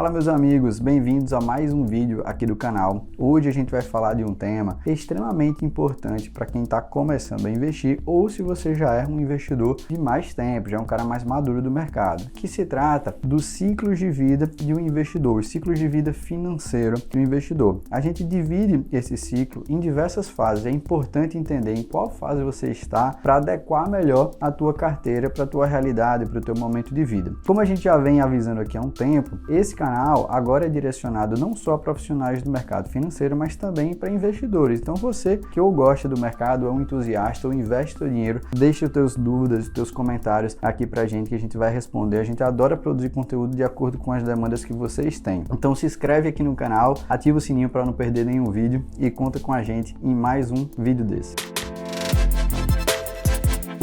Fala meus amigos, bem-vindos a mais um vídeo aqui do canal. Hoje a gente vai falar de um tema extremamente importante para quem está começando a investir ou se você já é um investidor de mais tempo, já é um cara mais maduro do mercado, que se trata dos ciclos de vida de um investidor, os ciclos de vida financeiro de um investidor. A gente divide esse ciclo em diversas fases, é importante entender em qual fase você está para adequar melhor a tua carteira para a tua realidade, para o teu momento de vida. Como a gente já vem avisando aqui há um tempo, esse canal agora é direcionado não só a profissionais do mercado financeiro, mas também para investidores. Então você que ou gosta do mercado, é um entusiasta ou investe seu dinheiro, deixa os teus dúvidas, os teus comentários aqui pra gente que a gente vai responder. A gente adora produzir conteúdo de acordo com as demandas que vocês têm. Então se inscreve aqui no canal, ativa o sininho para não perder nenhum vídeo e conta com a gente em mais um vídeo desse.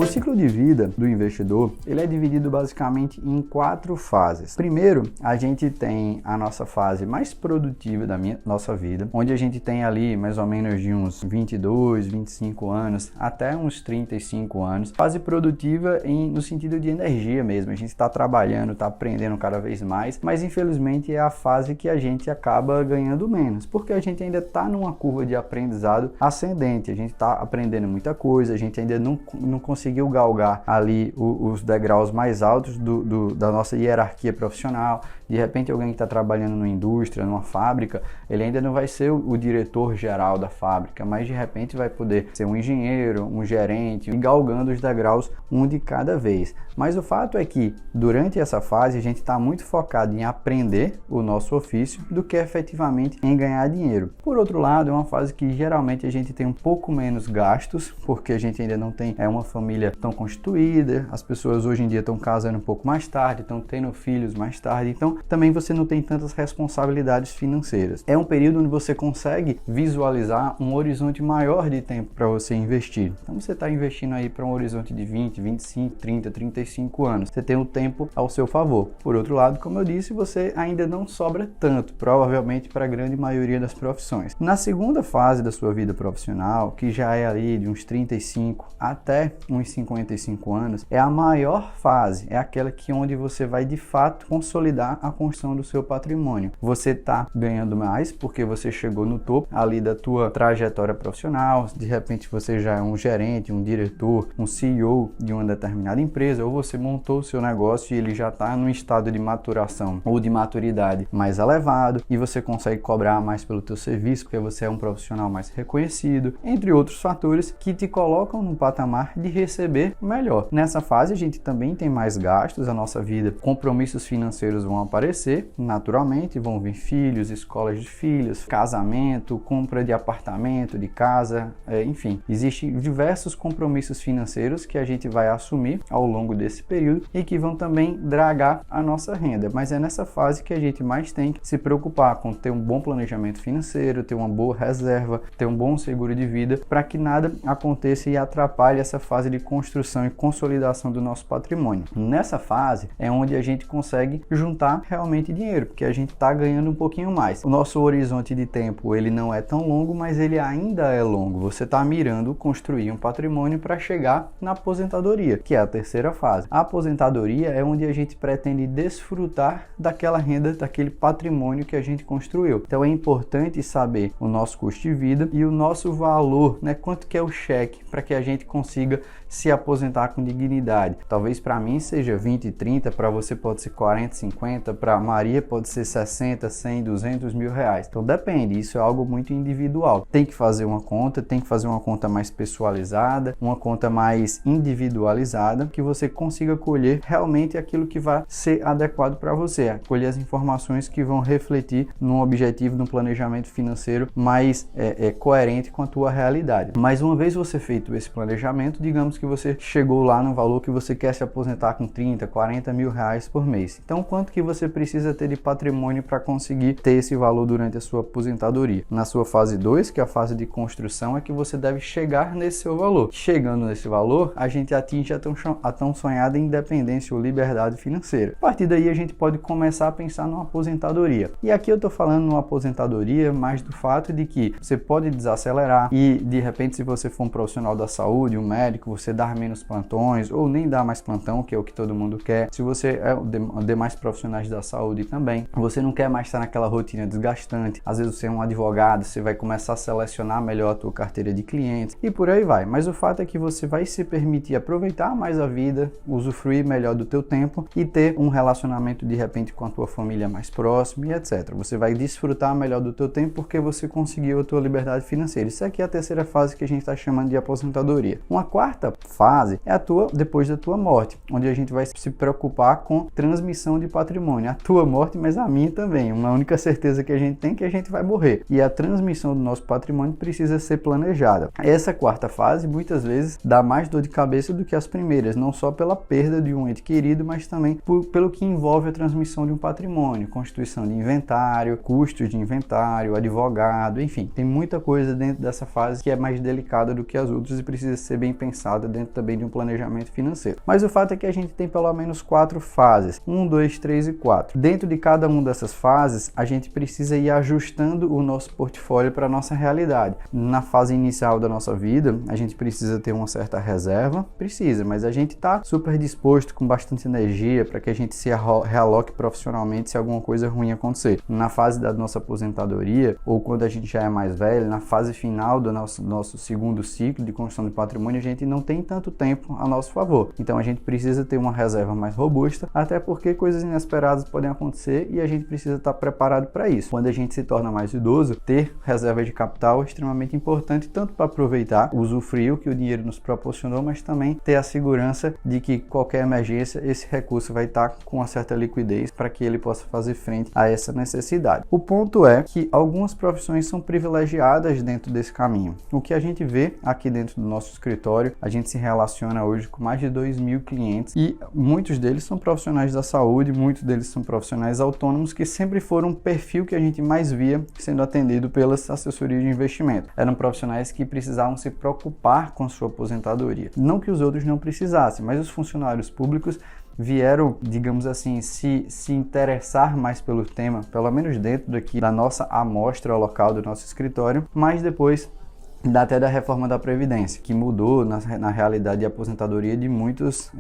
O ciclo de vida do investidor, ele é dividido basicamente em 4 fases. Primeiro, a gente tem a nossa fase mais produtiva da nossa vida, onde a gente tem ali mais ou menos de uns 22, 25 anos até uns 35 anos. Fase produtiva no sentido de energia mesmo, a gente está trabalhando, está aprendendo cada vez mais, mas infelizmente é a fase que a gente acaba ganhando menos, porque a gente ainda está numa curva de aprendizado ascendente, a gente está aprendendo muita coisa, a gente ainda não conseguiu galgar ali os degraus mais altos da nossa hierarquia profissional. De repente alguém que está trabalhando numa indústria, numa fábrica, ele ainda não vai ser o diretor geral da fábrica, mas de repente vai poder ser um engenheiro, um gerente, e galgando os degraus um de cada vez. Mas o fato é que durante essa fase a gente está muito focado em aprender o nosso ofício do que efetivamente em ganhar dinheiro. Por outro lado, é uma fase que geralmente a gente tem um pouco menos gastos, porque a gente ainda não tem uma família tão constituída, as pessoas hoje em dia estão casando um pouco mais tarde, estão tendo filhos mais tarde, então também você não tem tantas responsabilidades financeiras. É um período onde você consegue visualizar um horizonte maior de tempo para você investir. Então você está investindo aí para um horizonte de 20, 25, 30, 35 anos. Você tem o tempo ao seu favor. Por outro lado, como eu disse, você ainda não sobra tanto, provavelmente para a grande maioria das profissões. Na segunda fase da sua vida profissional, que já é ali de uns 35 até uns 55 anos, é a maior fase, é aquela onde você vai de fato consolidar a construção do seu patrimônio. Você está ganhando mais porque você chegou no topo ali da tua trajetória profissional, de repente você já é um gerente, um diretor, um CEO de uma determinada empresa, ou você montou o seu negócio e ele já está num estado de maturação ou de maturidade mais elevado e você consegue cobrar mais pelo teu serviço porque você é um profissional mais reconhecido, entre outros fatores que te colocam num patamar de receber melhor. Nessa fase a gente também tem mais gastos, a nossa vida, compromissos financeiros vão aparecer naturalmente, vão vir filhos, escolas de filhos, casamento, compra de apartamento, de casa, enfim, existem diversos compromissos financeiros que a gente vai assumir ao longo desse período e que vão também dragar a nossa renda, mas é nessa fase que a gente mais tem que se preocupar com ter um bom planejamento financeiro, ter uma boa reserva, ter um bom seguro de vida para que nada aconteça e atrapalhe essa fase de construção e consolidação do nosso patrimônio. Nessa fase é onde a gente consegue juntar realmente dinheiro, porque a gente está ganhando um pouquinho mais. O nosso horizonte de tempo ele não é tão longo, mas ele ainda é longo. Você está mirando construir um patrimônio para chegar na aposentadoria, que é a terceira fase. A aposentadoria é onde a gente pretende desfrutar daquela renda, daquele patrimônio que a gente construiu. Então é importante saber o nosso custo de vida e o nosso valor, né? Quanto que é o cheque para que a gente consiga se aposentar com dignidade. Talvez para mim seja 20, 30, para você pode ser 40, 50, para Maria pode ser 60, 100, 200 mil reais. Então depende, isso é algo muito individual. Tem que fazer uma conta, tem que fazer uma conta mais pessoalizada, uma conta mais individualizada, que você consiga colher realmente aquilo que vai ser adequado para você, colher as informações que vão refletir num objetivo, num planejamento financeiro mais coerente com a tua realidade. Mas uma vez você feito esse planejamento, digamos que você chegou lá no valor que você quer se aposentar com 30, 40 mil reais por mês. Então, quanto que você precisa ter de patrimônio para conseguir ter esse valor durante a sua aposentadoria? Na sua fase 2, que é a fase de construção, é que você deve chegar nesse seu valor. Chegando nesse valor, a gente atinge a tão sonhada independência ou liberdade financeira. A partir daí, a gente pode começar a pensar numa aposentadoria. E aqui eu estou falando numa aposentadoria mais do fato de que você pode desacelerar e, de repente, se você for um profissional da saúde, um médico, você você dar menos plantões ou nem dar mais plantão, que é o que todo mundo quer. Se você é demais profissionais da saúde também, você não quer mais estar naquela rotina desgastante. Às vezes você é um advogado, você vai começar a selecionar melhor a tua carteira de clientes e por aí vai. Mas o fato é que você vai se permitir aproveitar mais a vida, usufruir melhor do teu tempo e ter um relacionamento de repente com a tua família mais próximo e etc. Você vai desfrutar melhor do teu tempo porque você conseguiu a tua liberdade financeira. Isso aqui é a terceira fase que a gente está chamando de aposentadoria. Uma quarta fase é a tua depois da tua morte, onde a gente vai se preocupar com transmissão de patrimônio. A tua morte, mas a minha também. Uma única certeza que a gente tem é que a gente vai morrer. E a transmissão do nosso patrimônio precisa ser planejada. Essa quarta fase muitas vezes dá mais dor de cabeça do que as primeiras, não só pela perda de um ente querido, mas também pelo que envolve a transmissão de um patrimônio, constituição de inventário, custos de inventário, advogado, enfim, tem muita coisa dentro dessa fase que é mais delicada do que as outras e precisa ser bem pensada dentro também de um planejamento financeiro. Mas o fato é que a gente tem pelo menos 4 fases, 1, 2, 3 e 4. Dentro de cada uma dessas fases, a gente precisa ir ajustando o nosso portfólio para a nossa realidade. Na fase inicial da nossa vida, a gente precisa ter uma certa reserva, mas a gente está super disposto, com bastante energia, para que a gente se realoque profissionalmente se alguma coisa ruim acontecer. Na fase da nossa aposentadoria, ou quando a gente já é mais velho, na fase final do nosso segundo ciclo de construção de patrimônio, a gente não tem tanto tempo a nosso favor. Então a gente precisa ter uma reserva mais robusta, até porque coisas inesperadas podem acontecer e a gente precisa estar preparado para isso. Quando a gente se torna mais idoso, ter reserva de capital é extremamente importante, tanto para aproveitar, usufruir o que o dinheiro nos proporcionou, mas também ter a segurança de que qualquer emergência, esse recurso vai estar com uma certa liquidez para que ele possa fazer frente a essa necessidade. O ponto é que algumas profissões são privilegiadas dentro desse caminho. O que a gente vê aqui dentro do nosso escritório, a gente se relaciona hoje com mais de 2.000 clientes e muitos deles são profissionais da saúde, muitos deles são profissionais autônomos que sempre foram um perfil que a gente mais via sendo atendido pelas assessorias de investimento. Eram profissionais que precisavam se preocupar com sua aposentadoria. Não que os outros não precisassem, mas os funcionários públicos vieram, digamos assim, se interessar mais pelo tema, pelo menos dentro daqui da nossa amostra local do nosso escritório, mas depois até da reforma da Previdência, que mudou na realidade de aposentadoria de muitos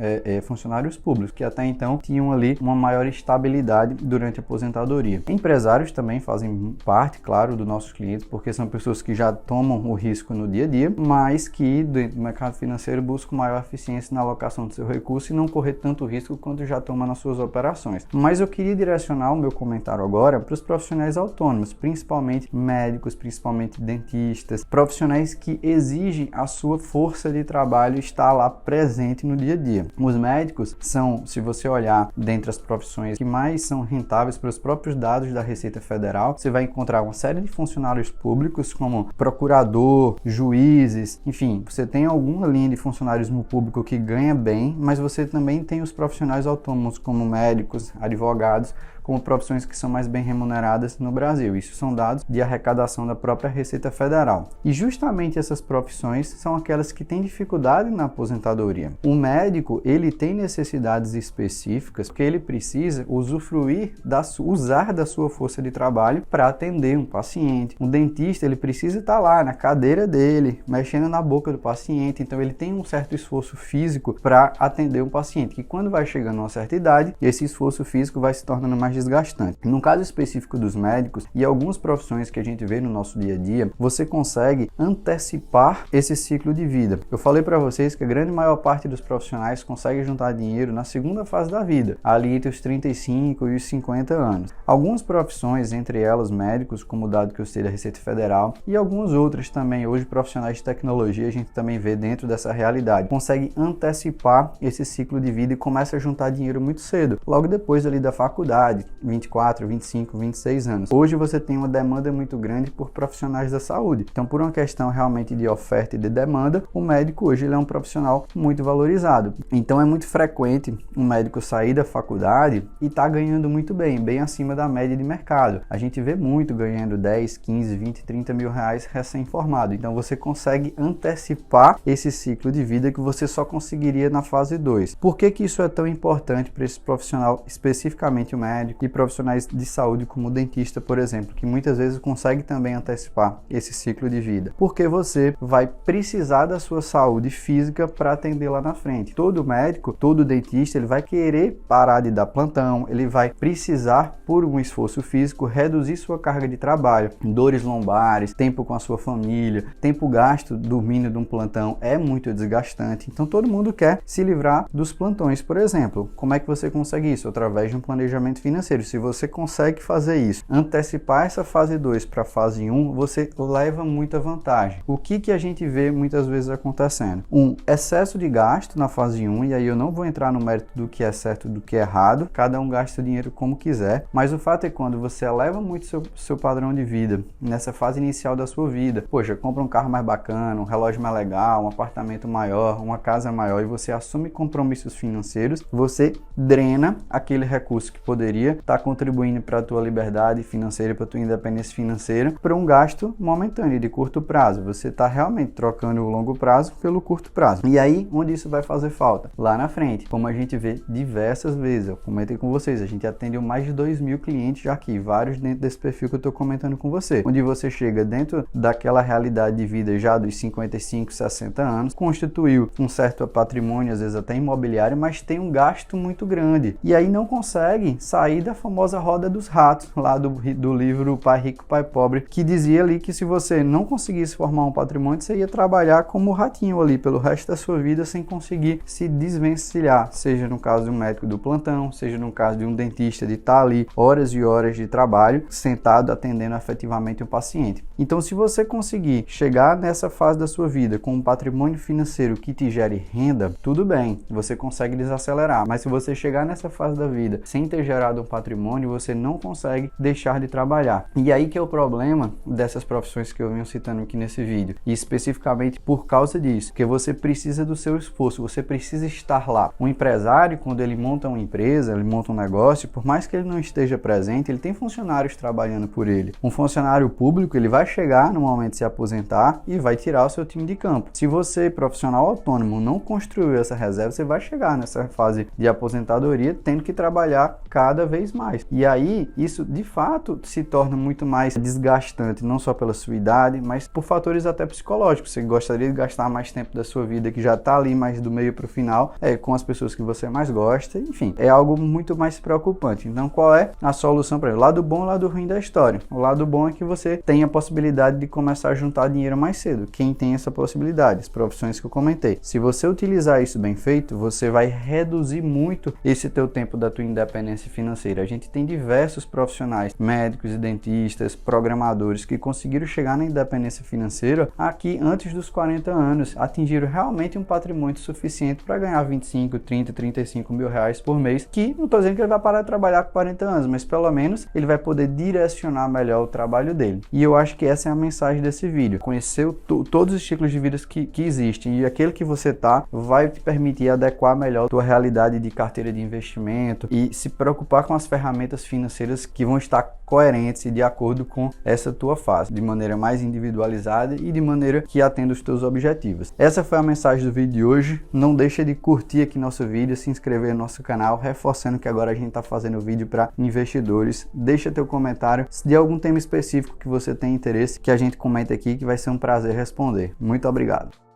funcionários públicos, que até então tinham ali uma maior estabilidade durante a aposentadoria. Empresários também fazem parte, claro, dos nossos clientes, porque são pessoas que já tomam o risco no dia a dia, mas que dentro do mercado financeiro buscam maior eficiência na alocação do seu recurso e não correr tanto risco quanto já toma nas suas operações. Mas eu queria direcionar o meu comentário agora para os profissionais autônomos, principalmente médicos, principalmente dentistas, profissionais que exigem a sua força de trabalho estar lá presente no dia a dia. Os médicos são, se você olhar dentre as profissões que mais são rentáveis pelos próprios dados da Receita Federal, você vai encontrar uma série de funcionários públicos como procurador, juízes, enfim, você tem alguma linha de funcionarismo público que ganha bem, mas você também tem os profissionais autônomos como médicos, advogados, como profissões que são mais bem remuneradas no Brasil. Isso são dados de arrecadação da própria Receita Federal. E justamente essas profissões são aquelas que têm dificuldade na aposentadoria. O médico, ele tem necessidades específicas porque ele precisa usufruir, usar da sua força de trabalho para atender um paciente. Um dentista, ele precisa estar lá na cadeira dele, mexendo na boca do paciente, então ele tem um certo esforço físico para atender um paciente, que quando vai chegando a uma certa idade, esse esforço físico vai se tornando mais desgastante. No caso específico dos médicos e algumas profissões que a gente vê no nosso dia a dia, você consegue antecipar esse ciclo de vida. Eu falei para vocês que a grande maior parte dos profissionais consegue juntar dinheiro na segunda fase da vida, ali entre os 35 e os 50 anos. Algumas profissões, entre elas médicos, como o dado que eu sei da Receita Federal, e algumas outras também, hoje profissionais de tecnologia, a gente também vê dentro dessa realidade, consegue antecipar esse ciclo de vida e começa a juntar dinheiro muito cedo, logo depois ali da faculdade, 24, 25, 26 anos. Hoje você tem uma demanda muito grande por profissionais da saúde. Então, por uma questão realmente de oferta e de demanda, o médico hoje ele é um profissional muito valorizado. Então, é muito frequente um médico sair da faculdade e estar ganhando muito bem acima da média de mercado. A gente vê muito ganhando 10, 15, 20, 30 mil reais recém-formado. Então, você consegue antecipar esse ciclo de vida que você só conseguiria na fase 2. Por que que isso é tão importante para esse profissional, especificamente o médico, médico e profissionais de saúde como dentista, por exemplo, que muitas vezes consegue também antecipar esse ciclo de vida, porque você vai precisar da sua saúde física para atender lá na frente. Todo médico, todo dentista, ele vai querer parar de dar plantão, ele vai precisar, por um esforço físico, reduzir sua carga de trabalho, dores lombares, tempo com a sua família, tempo gasto dormindo de um plantão é muito desgastante. Então todo mundo quer se livrar dos plantões, por exemplo. Como é que você consegue isso? Através de um planejamento financeiro. Se você consegue fazer isso, antecipar essa fase 2 para a fase 1, você leva muita vantagem. O que a gente vê muitas vezes acontecendo? Excesso de gasto na fase 1, e aí eu não vou entrar no mérito do que é certo e do que é errado, cada um gasta o dinheiro como quiser, mas o fato é que quando você eleva muito seu padrão de vida nessa fase inicial da sua vida, poxa, compra um carro mais bacana, um relógio mais legal, um apartamento maior, uma casa maior, e você assume compromissos financeiros, você drena aquele recurso que poderia estar contribuindo para a tua liberdade financeira, para a tua independência financeira, para um gasto momentâneo, de curto prazo. Você está realmente trocando o longo prazo pelo curto prazo. E aí, onde isso vai fazer falta? Lá na frente, como a gente vê diversas vezes, eu comentei com vocês, a gente atendeu mais de 2.000 clientes já aqui, vários dentro desse perfil que eu estou comentando com você, onde você chega dentro daquela realidade de vida já dos 55, 60 anos, constituiu um certo patrimônio, às vezes até imobiliário, mas tem um gasto muito grande. E aí não consegue sair da famosa roda dos ratos, lá do livro Pai Rico, Pai Pobre, que dizia ali que se você não conseguisse formar um patrimônio, você ia trabalhar como ratinho ali pelo resto da sua vida sem conseguir se desvencilhar, seja no caso de um médico do plantão, seja no caso de um dentista de estar ali horas e horas de trabalho, sentado atendendo efetivamente o paciente. Então, se você conseguir chegar nessa fase da sua vida com um patrimônio financeiro que te gere renda, tudo bem, você consegue desacelerar, mas se você chegar nessa fase da vida sem ter gerado um patrimônio, você não consegue deixar de trabalhar. E aí que é o problema dessas profissões que eu venho citando aqui nesse vídeo, e especificamente por causa disso, que você precisa do seu esforço, você precisa estar lá. Um empresário, quando ele monta uma empresa, ele monta um negócio, por mais que ele não esteja presente, ele tem funcionários trabalhando por ele. Um funcionário público, ele vai chegar no momento de se aposentar e vai tirar o seu time de campo. Se você, profissional autônomo, não construiu essa reserva, você vai chegar nessa fase de aposentadoria tendo que trabalhar cada vez mais. E aí, isso de fato se torna muito mais desgastante, não só pela sua idade, mas por fatores até psicológicos. Você gostaria de gastar mais tempo da sua vida que já está ali mais do meio para o final, com as pessoas que você mais gosta, enfim, é algo muito mais preocupante. Então, qual é a solução para ele? O lado bom e o lado ruim da história. O lado bom é que você tem a possibilidade de começar a juntar dinheiro mais cedo. Quem tem essa possibilidade? As profissões que eu comentei. Se você utilizar isso bem feito, você vai reduzir muito esse teu tempo da tua independência financeira. A gente tem diversos profissionais, médicos e dentistas, programadores, que conseguiram chegar na independência financeira aqui antes dos 40 anos, atingiram realmente um patrimônio suficiente para ganhar 25, 30, 35 mil reais por mês, que não estou dizendo que ele vai parar de trabalhar com 40 anos, mas pelo menos ele vai poder direcionar melhor o trabalho dele. E eu acho que essa é a mensagem desse vídeo. Conhecer todos os ciclos de vida que existem, e aquele que você tá vai te permitir adequar melhor a tua realidade de carteira de investimento e se preocupar com as ferramentas financeiras que vão estar coerentes e de acordo com essa tua fase, de maneira mais individualizada e de maneira que atenda os teus objetivos. Essa foi a mensagem do vídeo de hoje. Não deixa de curtir aqui nosso vídeo, se inscrever no nosso canal, reforçando que agora a gente está fazendo vídeo para investidores. Deixa teu comentário de algum tema específico que você tem interesse, que a gente comenta aqui, que vai ser um prazer responder. Muito obrigado.